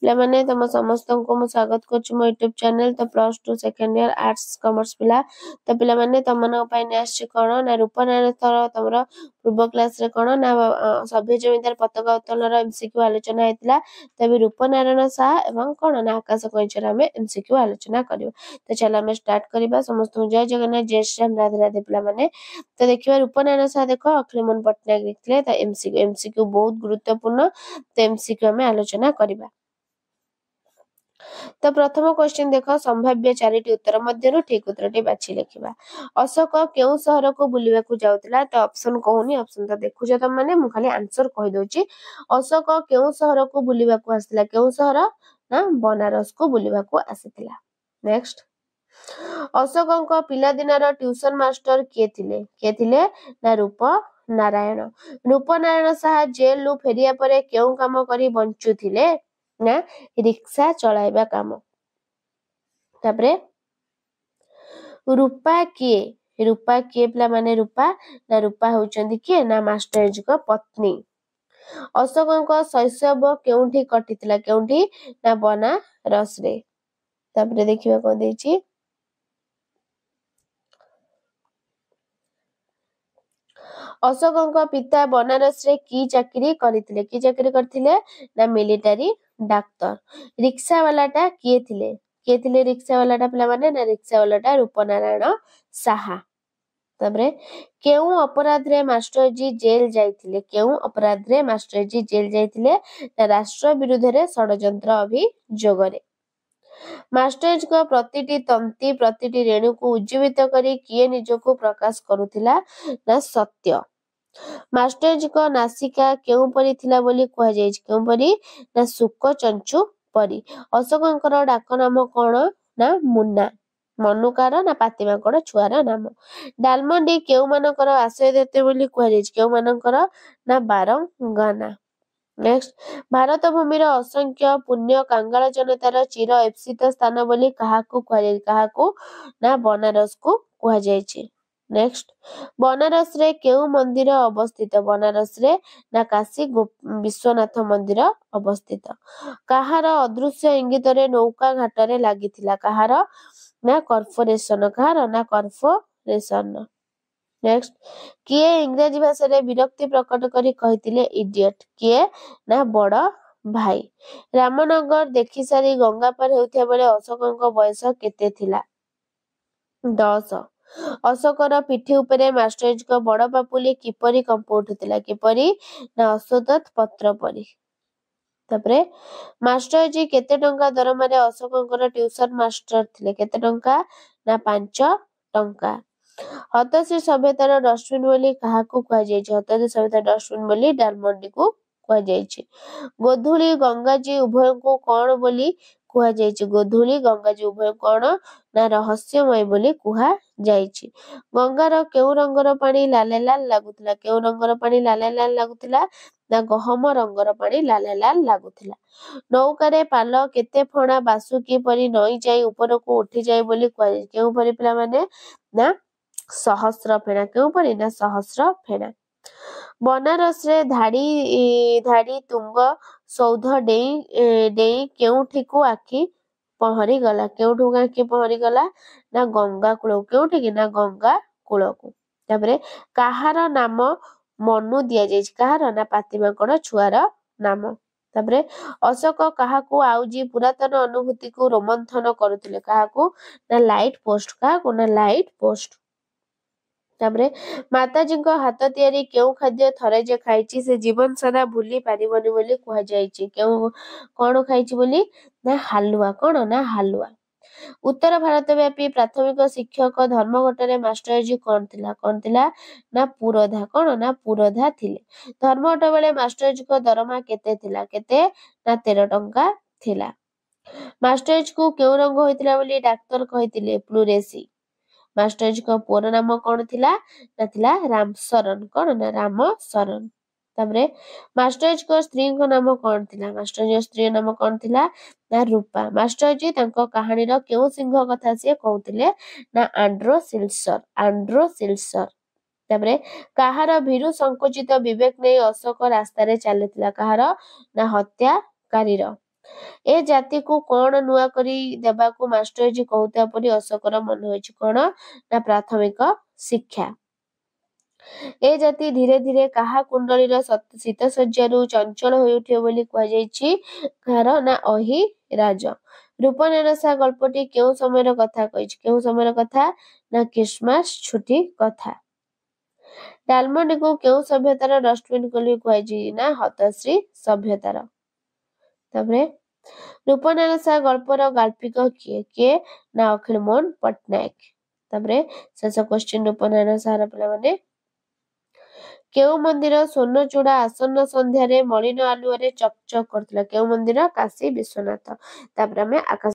पिला माने तुम समस्त को मु स्वागत करछु मो YouTube चैनल तो plus 2 second year arts commerce पिला तो पिला माने तमन पय नेक्स्ट कोन ना रूपनारायण थर तमरो पूर्व क्लास रे कोन ना सभ्य जमीदार पताका उत्तोलन एमसीक्यू आलोचना हेतिला तबे रूपनारायण शाह एवं कोन ना आकाश कइचर हमें एमसीक्यू आलोचना करियो तो चला हमें स्टार्ट करबा समस्त जय जगन्नाथ जय श्री राम राधे राधे पिला माने तो देखिबा रूपनारायण शाह देखो अखिलमोहन पटनायक लिखले तो एमसीक्यू बहुत गुरुत्वपूर्ण तो एमसीक्यू हमें आलोचना करबा तो प्रथम क्वेश्चन देखो संभाव्य चारिटी उत्तर मध्यरु ठीक उत्तरटी बाछि लिखिबा अशोक केउ शहर को बुलिबा को जाउतला तो ऑप्शन कहूनी ऑप्शन तो देखु जे तुम माने मु खाली आंसर कहि दोची अशोक केउ शहर को बुलिबा को आसिला केउ शहर ना बनारस को बुलिबा को आसितला नेक्स्ट अशोकଙ୍କ पिला दिनर ट्यूशन मास्टर किए थिले ना रूप नारायण शाह जेल लु फेरिया परे केउ काम करी बंचु थिले ना रिक्शा चलाइबा काम तापरे रूपा किए पिला माने रूपा होचंदी किए ना मास्टर जी को पत्नी अशोकଙ୍କ शैशव केउठी कटितला केउठी ना बनारस रे तापरे देखिबा को देछि अशोकଙ୍କ पिता बनारस रे की चाकरी करथिले ना मिलिटरी डाक्टर रिक्शा वालाटा किए थिले रिक्शा वालाटा पिला माने ना रिक्शा वालाटा रूपनारायण साहा तबरे केउ अपराध रे मास्टर जी जेल जाइथिले ना राष्ट्र विरुद्ध रे षडयंत्र अभियोग रे मास्टर जी को प्रतिटी तंती प्रतिटी रेणु को उज्जीवित करी किए निजको प्रकाश करुथिला ना सत्य मास्टर जी को नासिका केउ परी थिला बोली कह जाय केउ परी ना सुक चंचु परी अशोकଙ୍କର डाक नाम कोन ना मुन्ना मनुकार ना पातिमाकर छुआर नाम डालमंडी केउ मानकर आश्रय देते बोली कह जाय केउ मानकर ना बारंगाना नेक्स्ट भारत भूमिर असंख्य पुण्य कांगाल जनतार चिर एप्सित स्थान बोली काहाकू कह जाय काहाकू ना बनारस को कह जाय नेक्स्ट बनारस रे केउ मंदिर अवस्थित बनारस रे ना काशी विश्वनाथ मंदिर अवस्थित काहार अदृश्य इंगित रे नौका घाट रे लागिथिला काहार ना कॉर्पोरेशन नेक्स्ट किए इंग्रजी भाषा रे विरक्ति प्रकट करी कहिथिले इडियट किए ना बड़ भाई रामनगर देखि सारी गंगा पार हेउथिया बेले अशोकଙ୍କ बयस केते थिला 10 अशोकर पिठी उपरे मास्टर जी को बड़ बापुली किपरि कंप उठुथिला किपरि ना अशोदत पत्र परी तापरे मास्टर जी केते टंका दरमा रे अशोकଙ୍କର ट्यूशन मास्टर थिले केते टंका ना 5 टंका हतश्री सभ्यतार डस्टबिन बोली काहाकू कह जाय हतश्री सभ्यतार डस्टबिन बोली डालमंडी को कह जाय गोधूली गंगाजी उभय को कोन बोली कह जाय गोधूली गंगाजी उभय कोन ना रहस्यमय बोली कह जाय गंगार केउ रंगर पानी लाल लाल लागुतला केउ रंगर पानी लाल लाल लागुतला ना गहम रंगर पानी लाल लाल लागुतला नौकारे पाल केते फणा बासुकी परी नई जाई ऊपर को उठी जाय बोली कह जाय केउ परी पिला माने ना सहस्र फेणा केउ परी ना सहस्र फेणा बनारस रे धाड़ी तुंग सौध डेई केउठी को आखी पहरी गला केउठू आखी पहरी गला ना गंगा कूल केउठी ना गंगा कूल को तापरे काहार नाम मनु दिया जाय काहार ना पातिमाकड़ छुआर नाम तापरे अशोक काहाकू आउजी पुरातन अनुभूति को रोमंथन करुथिले काहाकू ना लाइट पोस्ट तापरे माताजी को हाथ तैयारी केउ खाद्य थरे जे खाइची से जीवन सारा भूली पारिबनी बोली कह जायची केउ कोन खाइची बोली ना हालुआ कोन ना हालुआ उत्तर भारत व्यापी प्राथमिक शिक्षक धर्मघटरे मास्टर जी कोन थिला ना पुरोधा कोन ना पुरोधा थिले धर्मघट बेले मास्टर जी को दरमा केते थिला केते ना 13 टंका थिला मास्टर जी को केउ रंग होइतिला बोली डाक्टर कहितिले प्लुरेसी मास्टर जी को पूरा नाम कोन थिला ना थिला रामशरण कोन ना रामशरण तापरे मास्टर जी को स्त्री को नाम कोन थिला मास्टर जी स्त्री नाम कोन थिला ना रूपा मास्टर जी तांको कहानी रो केउ सिंह कथा से कहउतिले ना आंड्रो सिल्सर तापरे काहार भीरु संकुचित विवेक नै अशोक रास्ता रे चलितला काहार ना हत्याकारी रो ଏ ଜାତିକୁ କଣ ନୂଆ କରି ଦେବାକୁ ମାଷ୍ଟରଜୀ କହୁଥିବା ପରି ଅଶୋକର ମନେ ହୋଇଛି? କଣ ନା ପ୍ରାଥମିକ ଶିକ୍ଷା। ଏ ଜାତି ଧୀରେ ଧୀରେ କାହା କୁଣ୍ଡଳୀର ଶୀତଶଯ୍ୟାରୁ ଚଞ୍ଚଳ ହୋଇଉଠିବ ବୋଲି କୁହାଯାଇଛି? କାହାର ନା ଅହିରାଜ। ରୂପନାରାୟଣ ସାହା ଗଳ୍ପଟି କେଉଁ ସମୟର କଥା କହିଛି? କେଉଁ ସମୟର କଥା ନା ଖ୍ରୀଷ୍ଟମାସ ଛୁଟି କଥା। ଡାଲମଣ୍ଡିକୁ କେଉଁ ସଭ୍ୟତାର ଡଷ୍ଟବିନ୍ ବୋଲି କୁହାଯାଇଛି? ନା ହତଶ୍ରୀ ସଭ୍ୟତାର। ତାପରେ ରୂପନାରାୟଣ ସାହା ଗଳ୍ପର ଗାଳ୍ପିକ କିଏ? କିଏ ନା ଅଖିଳ ମୋହନ ପଟ୍ଟନାୟକ। ତାପରେ ଶେଷ କ୍ୱେଶ୍ଚିନ୍ ରୂପନାରାୟଣ ସାହାର ପିଲାମାନେ, କେଉଁ ମନ୍ଦିର ସ୍ୱର୍ଣ୍ଣଚୂଡା ଆସନ୍ନ ସନ୍ଧ୍ୟାରେ ମଳିନ ଆଲୁଅରେ ଚକ୍ ଚକ୍ କରୁଥିଲା? କେଉଁ ମନ୍ଦିର? କାଶୀ ବିଶ୍ୱନାଥ। ତାପରେ ଆମେ ଆକାଶ